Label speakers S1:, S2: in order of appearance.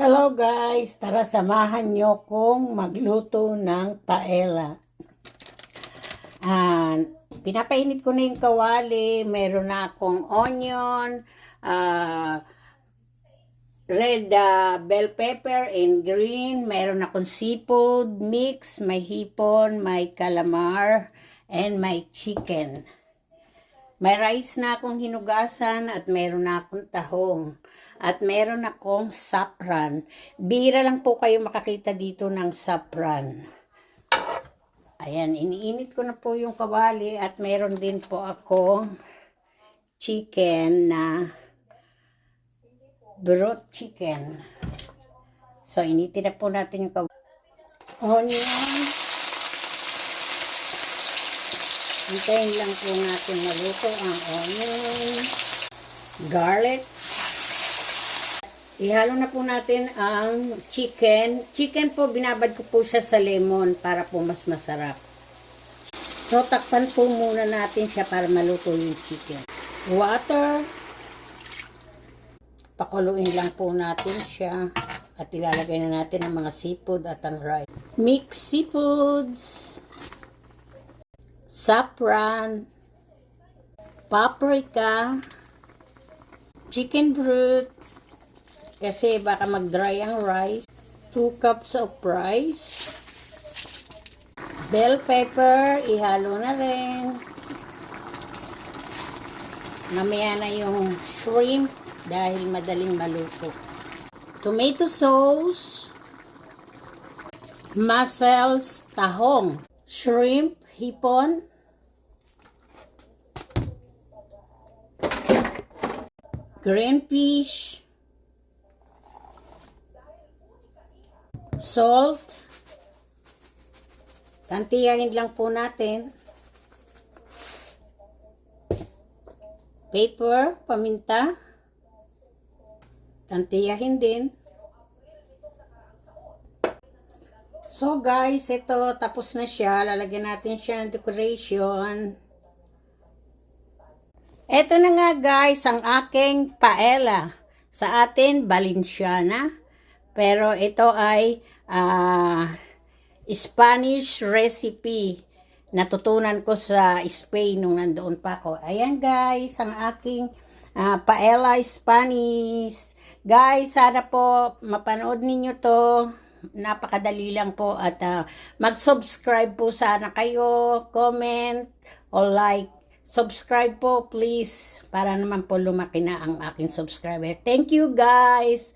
S1: Hello guys! Tara samahan nyo kong magluto ng paella. Pinapainit ko na yung kawali. Meron na akong onion, red bell pepper and green. Meron akong seafood mix, may hipon, may calamar, and may chicken. May rice na akong hinugasan at meron na akong tahong. At meron akong saffron. Bira lang po kayo makakita dito ng saffron. Ayan, iniinit ko na po yung kawali at meron din po akong chicken na broth chicken. So, initin na po natin yung kawali. Onion. Hintayin lang po natin maluto ang onion. Garlic. Ihalo na po natin ang chicken. Chicken po, binabad ko po siya sa lemon para po mas masarap. So, takpan po muna natin siya para maluto yung chicken. Water. Pakuluin lang po natin siya. At ilalagay na natin ang mga seafood at ang rice. Mix seafoods. Saffron. Paprika. Chicken broth. Kasi baka mag-dry ang rice. 2 cups of rice. Bell pepper, ihalo na rin. Mamaya na yung shrimp dahil madaling maluto. Tomato sauce. Mussels, tahong. Shrimp, hipon. Green fish. Salt. Kantiyahin lang po natin. Pepper, paminta. Kantiyahin din. So guys, ito tapos na siya. Lalagyan natin siya ng decoration. Ito na nga guys, ang aking paella. Sa atin, Valenciana. Pero ito ay Spanish recipe. Natutunan ko sa Spain nung nandoon pa ako. Ayan guys, ang aking paella Spanish. Guys, sana po mapanood ninyo to. Napakadali lang po. At mag-subscribe po sana kayo. Comment o like. Subscribe po please. Para naman po lumaki na ang aking subscriber. Thank you guys.